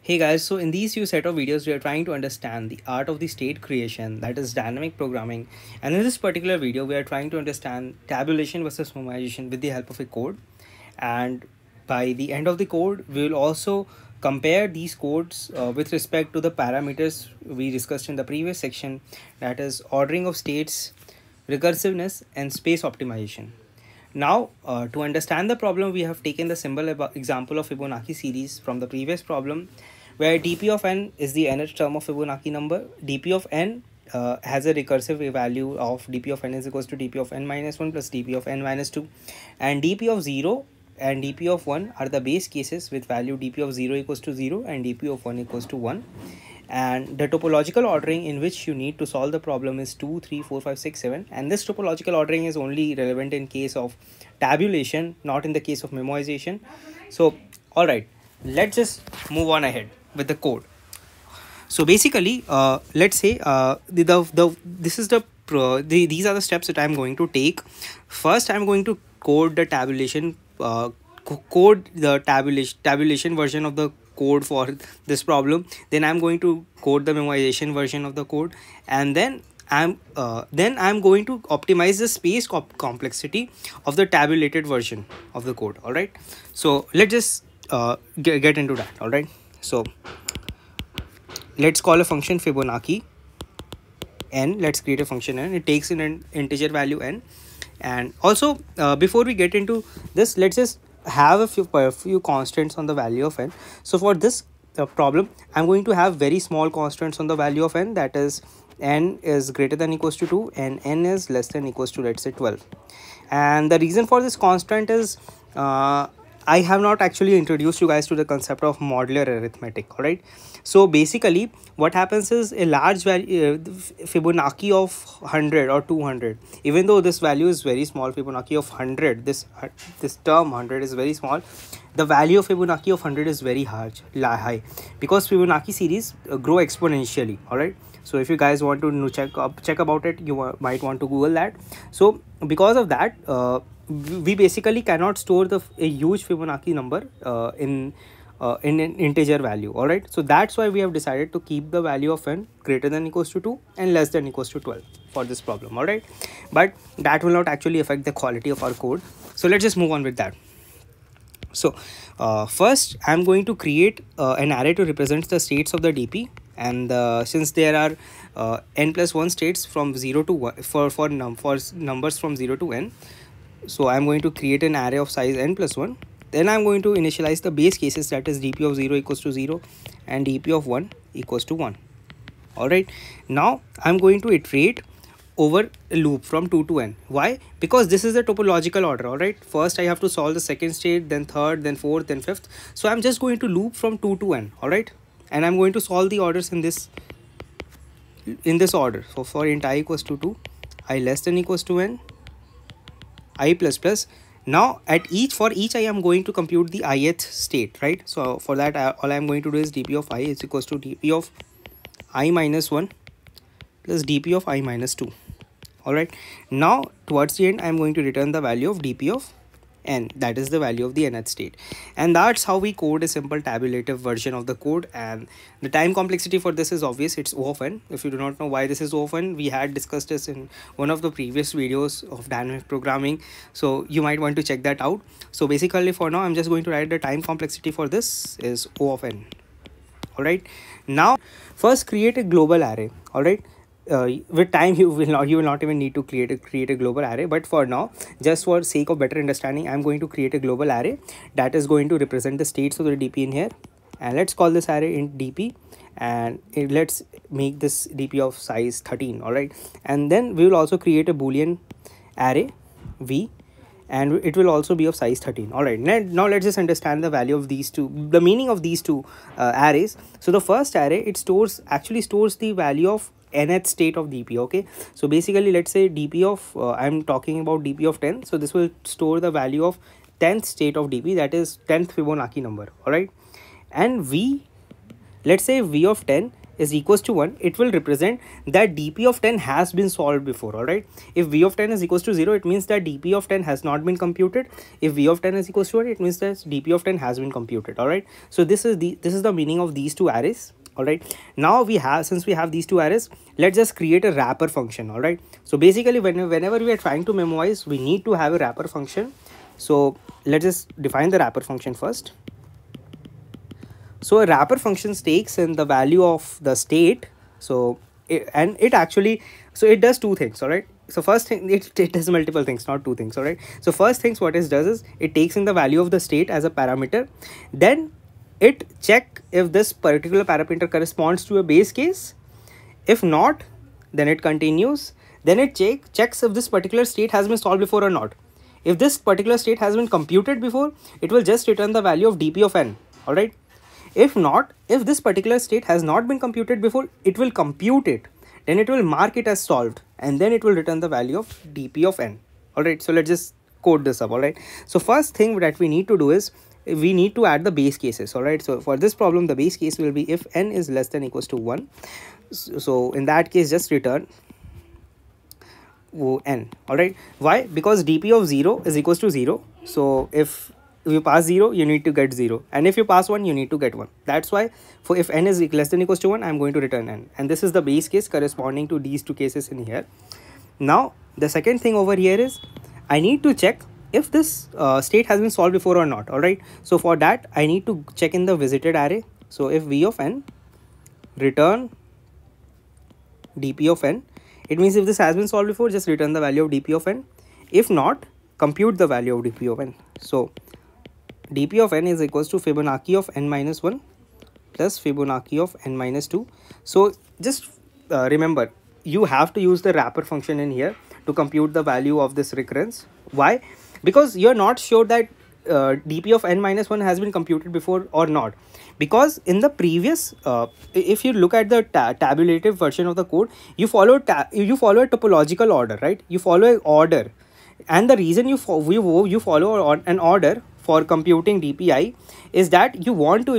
Hey guys, so in these few set of videos, we are trying to understand the art of the state creation, that is dynamic programming. And in this particular video, we are trying to understand tabulation versus memoization with the help of a code. And by the end of the code, we will also compare these codes with respect to the parameters we discussed in the previous section, that is ordering of states, recursiveness, and space optimization. Now, to understand the problem, we have taken the symbol example of Fibonacci series from the previous problem, where dp of n is the nth term of Fibonacci number. dp of n has a recursive value of dp of n is equals to dp of n minus 1 plus dp of n minus 2, and dp of 0 and dp of 1 are the base cases with value dp of 0 equals to 0 and dp of 1 equals to 1. And the topological ordering in which you need to solve the problem is 2, 3, 4, 5, 6, 7. And this topological ordering is only relevant in case of tabulation, not in the case of memoization. So all right, let's just move on ahead with the code. So basically, let's say these are the steps that I'm going to take. First, I'm going to code the tabulation tabulation version of the code for this problem. Then I'm going to code the memoization version of the code, and then I'm going to optimize the space complexity of the tabulated version of the code. All right, so let's just get into that. All right, so let's call a function Fibonacci n. Let's create a function n. It takes in an integer value n. And also before we get into this, let's just have a few constants on the value of n. So for this problem, I'm going to have very small constants on the value of n, that is n is greater than equals to 2 and n is less than equals to, let's say, 12. And the reason for this constant is I have not actually introduced you guys to the concept of modular arithmetic. All right, so basically what happens is a large value, Fibonacci of 100 or 200, even though this value is very small, Fibonacci of 100, this term 100 is very small, the value of Fibonacci of 100 is very high, because Fibonacci series grow exponentially. All right, so if you guys want to check about it, you might want to Google that. So because of that, we basically cannot store a huge Fibonacci number in an integer value. All right, so that's why we have decided to keep the value of n greater than equals to 2 and less than equals to 12 for this problem. All right, but that will not actually affect the quality of our code. So let's just move on with that. So first I'm going to create an array to represent the states of the dp, and since there are n plus 1 states from 0 to 1 for numbers from 0 to n, so I'm going to create an array of size n plus 1. Then I'm going to initialize the base cases, that is dp of 0 equals to 0 and dp of 1 equals to 1. All right, now I'm going to iterate over a loop from 2 to n. Why? Because this is the topological order. All right, first I have to solve the second state, then third, then fourth, then fifth. So I'm just going to loop from 2 to n. All right, and I'm going to solve the orders in this order. So for int I equals to 2, I less than equals to n, I plus plus. Now for each I am going to compute the ith state, right? So for that, all I am going to do is dp of I is equals to dp of I minus 1 plus dp of I minus 2. All right, now towards the end I am going to return the value of dp of n, that is the value of the nth state. And that's how we code a simple tabulative version of the code. And the time complexity for this is obvious, it's O of n. If you do not know why this is O of n, we had discussed this in one of the previous videos of dynamic programming, so you might want to check that out. So basically for now I'm just going to write the time complexity for this is O of n. All right, now first create a global array. All right, with time you will not even need to create a global array, but for now, just for sake of better understanding, I'm going to create a global array that is going to represent the states of the dp in here. And let's call this array int dp, and let's make this dp of size 13. All right, and then we will also create a boolean array v, and it will also be of size 13. All right, now let's just understand the value of these two, the meaning of these two arrays. So the first array, it actually stores the value of nth state of dp. Okay, so basically let's say dp of I'm talking about dp of 10, so this will store the value of 10th state of dp, that is 10th Fibonacci number. All right, and v, let's say v of 10 is equals to 1, it will represent that dp of 10 has been solved before. All right, if v of 10 is equals to 0, it means that dp of 10 has not been computed. If v of 10 is equals to 1, it means that dp of 10 has been computed. All right, so this is the meaning of these two arrays. All right, now since we have these two arrays, let's just create a wrapper function. All right, so basically whenever we are trying to memorize, we need to have a wrapper function. So let's just define the wrapper function first. So a wrapper function takes in the value of the state. So it actually, so it does two things. All right, so first thing, it does multiple things, not two things. All right, so first things what it does is it takes in the value of the state as a parameter, then it check if this particular parameter corresponds to a base case. If not, then it continues, then it checks if this particular state has been solved before or not. If this particular state has been computed before, it will just return the value of dp of n. All right, if not, if this particular state has not been computed before, it will compute it, then it will mark it as solved, and then it will return the value of dp of n. All right, so let's just code this up. All right, so first thing that we need to do is we need to add the base cases. All right, so for this problem, the base case will be if n is less than equals to 1. So in that case, just return n. All right, why? Because dp of 0 is equals to 0. So if you pass 0, you need to get 0, and if you pass 1, you need to get 1. That's why for if n is less than equals to 1, I'm going to return n, and this is the base case corresponding to these two cases in here. Now the second thing over here is I need to check if this state has been solved before or not. All right, so for that I need to check in the visited array. So if v of n return dp of n, it means if this has been solved before, just return the value of dp of n. If not, compute the value of dp of n. So dp of n is equals to Fibonacci of n minus 1 plus Fibonacci of n minus 2. So just remember, you have to use the wrapper function in here to compute the value of this recurrence. Why? Because you're not sure that dp of n minus 1 has been computed before or not, because in the previous if you look at the tabulative version of the code, you follow a topological order, right? You follow an order, and the reason you follow an order for computing dpi is that you want to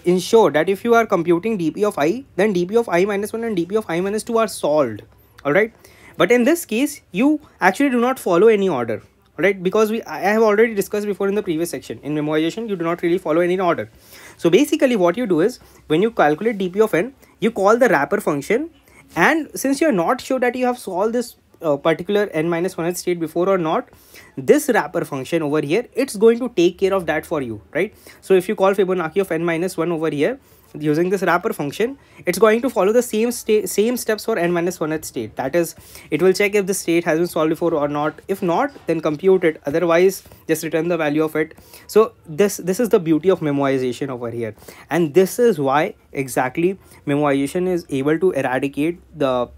ensure that if you are computing dp of I, then dp of I minus 1 and dp of I minus 2 are solved. All right, but in this case you actually do not follow any order. All right, because I have already discussed before in the previous section, in memoization you do not really follow any order. So basically what you do is, when you calculate dp of n, you call the wrapper function, and since you are not sure that you have solved this particular n minus 1th state before or not, this wrapper function over here, it's going to take care of that for you, right? So if you call Fibonacci of n minus 1 over here using this wrapper function, it's going to follow the same steps for n minus 1th state. That is, it will check if the state has been solved before or not. If not, then compute it, otherwise just return the value of it. So this is the beauty of memoization over here, and this is why exactly memoization is able to eradicate the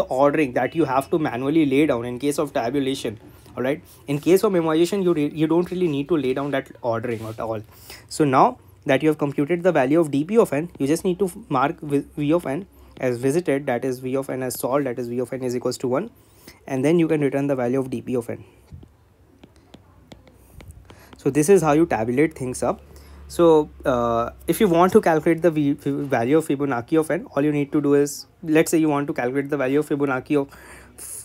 ordering that you have to manually lay down in case of tabulation. All right, in case of memoization, you don't really need to lay down that ordering at all. So now that you have computed the value of dp of n, you just need to mark v of n as visited, that is v of n as solved, that is v of n is equals to 1, and then you can return the value of dp of n. So this is how you tabulate things up. So if you want to calculate the value of Fibonacci of n, all you need to do is, let's say you want to calculate the value of Fibonacci of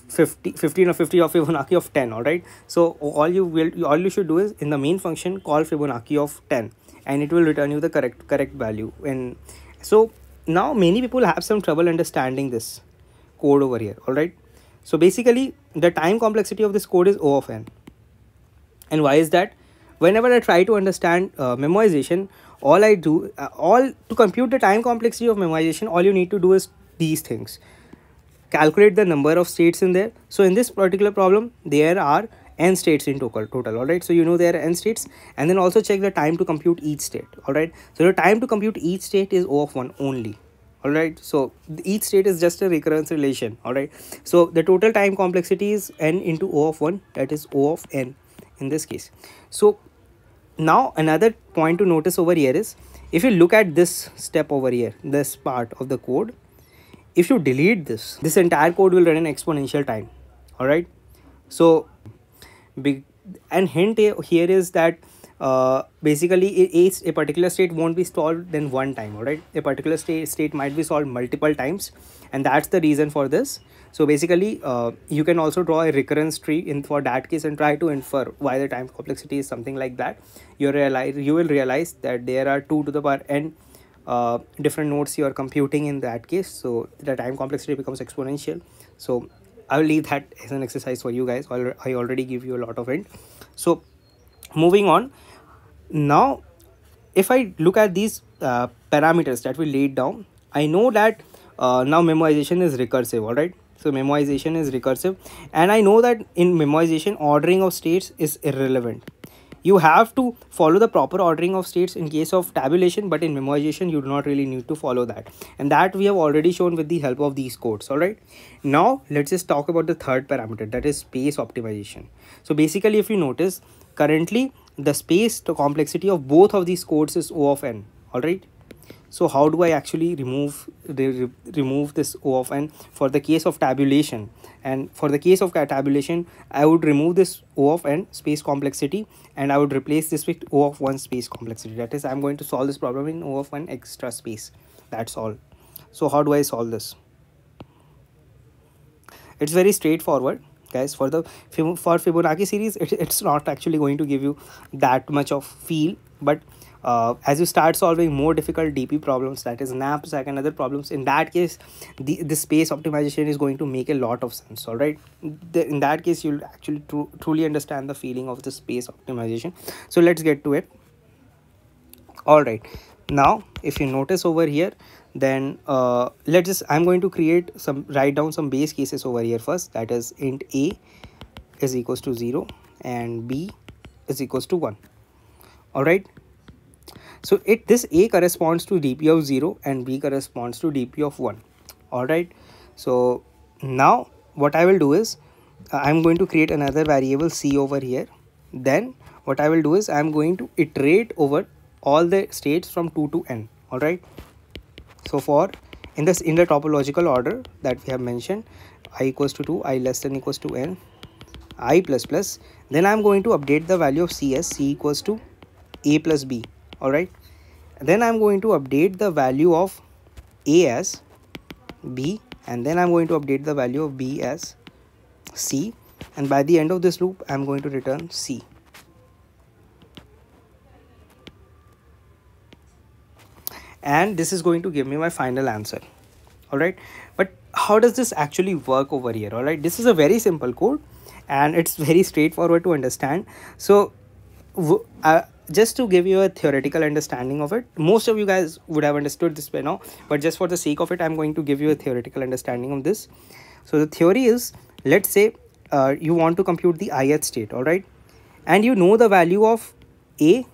15 or 50 of Fibonacci of 10. All right, so all you should do is, in the main function, call Fibonacci of 10, and it will return you the correct value. And so now many people have some trouble understanding this code over here. All right, so basically the time complexity of this code is O of n. And why is that? Whenever I try to understand memoization, all I do to compute the time complexity of memoization, all you need to do is these things: calculate the number of states in there. So in this particular problem, there are n states in total. All right, so you know there are n states, and then also check the time to compute each state. All right, so the time to compute each state is O of 1 only. All right, so each state is just a recurrence relation. All right, so the total time complexity is n into O of 1, that is O of n in this case. So now another point to notice over here is, if you look at this step over here, this part of the code, if you delete this entire code will run in exponential time. All right, so and hint here is that basically a particular state won't be solved in one time. All right, a particular state might be solved multiple times, and that's the reason for this. So basically you can also draw a recurrence tree in for that case and try to infer why the time complexity is something like that. You will realize that there are 2 to the power n different nodes you are computing in that case, so the time complexity becomes exponential. So I will leave that as an exercise for you guys. I already give you a lot of it. So moving on, now if I look at these parameters that we laid down, I know that now memoization is recursive. All right, so memoization is recursive, and I know that in memoization ordering of states is irrelevant. You have to follow the proper ordering of states in case of tabulation, but in memoization you do not really need to follow that, and that we have already shown with the help of these codes. All right, now let's just talk about the third parameter, that is space optimization. So basically, if you notice, currently the space to complexity of both of these codes is O of n. All right, so how do I actually remove this O of n for the case of tabulation? And for the case of tabulation, I would remove this O of n space complexity, and I would replace this with O of 1 space complexity. That is, I'm going to solve this problem in O of 1 extra space. That's all. So how do I solve this? It's very straightforward, guys. For Fibonacci series, it's not actually going to give you that much of feel, but as you start solving more difficult DP problems, that is knapsack and other problems, in that case the space optimization is going to make a lot of sense. All right, in that case you'll actually truly understand the feeling of the space optimization. So let's get to it. All right, now if you notice over here, then I'm going to write down some base cases over here first. That is, int a is equals to 0 and b is equals to 1. All right, so this a corresponds to dp of 0 and b corresponds to dp of 1. All right, so now what I will do is I'm going to create another variable c over here. Then what I will do is I'm going to iterate over all the states from 2 to n. All right, so for in the topological order that we have mentioned, I equals to 2, I less than equals to n, I plus plus, then I'm going to update the value of c as c equals to a plus b. All right, then I'm going to update the value of a as b, and then I'm going to update the value of b as c, and by the end of this loop I'm going to return c. And this is going to give me my final answer. All right, but how does this actually work over here? All right, this is a very simple code and it's very straightforward to understand. So just to give you a theoretical understanding of it, most of you guys would have understood this by now, but just for the sake of it, I'm going to give you a theoretical understanding of this. So the theory is, let's say you want to compute the ith state. All right, and you know the value of a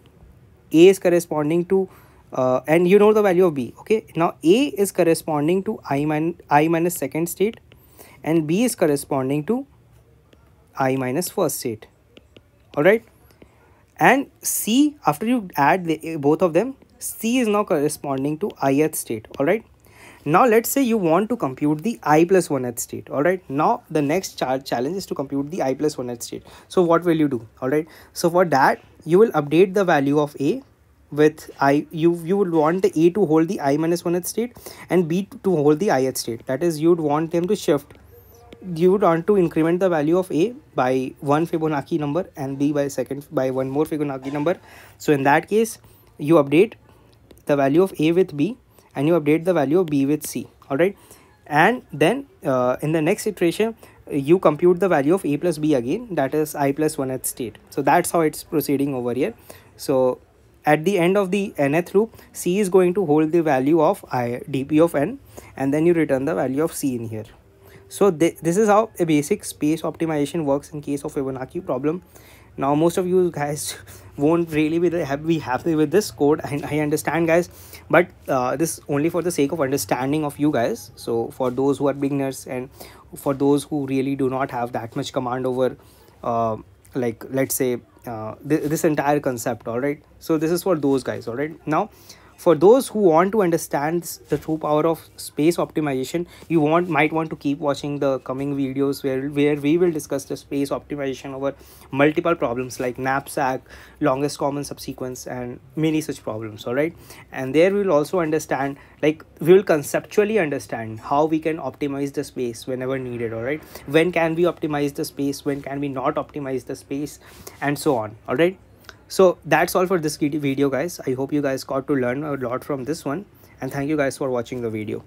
is corresponding to and you know the value of b. Okay, now a is corresponding to I minus second state, and b is corresponding to I minus first state. All right, and c, after you add both of them, c is now corresponding to ith state. All right, now let's say you want to compute the I plus 1th state. All right, now the next challenge is to compute the I plus 1th state. So what will you do? All right, so for that you will update the value of a with you would want the a to hold the I minus 1th state and b to hold the ith state. That is, you would want them to shift. You would want to increment the value of a by one Fibonacci number and b by one more Fibonacci number. So in that case, you update the value of a with b and you update the value of b with c. All right, and then in the next iteration you compute the value of a plus b again, that is I plus 1th state. So that's how it's proceeding over here. So at the end of the nth loop, c is going to hold the value of dp of n, and then you return the value of c in here. So this is how a basic space optimization works in case of Fibonacci problem. Now most of you guys won't really be happy with this code, and I understand, guys, but this only for the sake of understanding of you guys. So for those who are beginners and for those who really do not have that much command over like let's say this entire concept. All right, so this is for those guys. All right, now for those who want to understand the true power of space optimization, you might want to keep watching the coming videos where we will discuss the space optimization over multiple problems like knapsack, longest common subsequence, and many such problems. All right, and there we will also understand, like we will conceptually understand how we can optimize the space whenever needed. All right, when can we optimize the space, when can we not optimize the space, and so on. All right, so that's all for this video, guys. I hope you guys got to learn a lot from this one, and thank you guys for watching the video.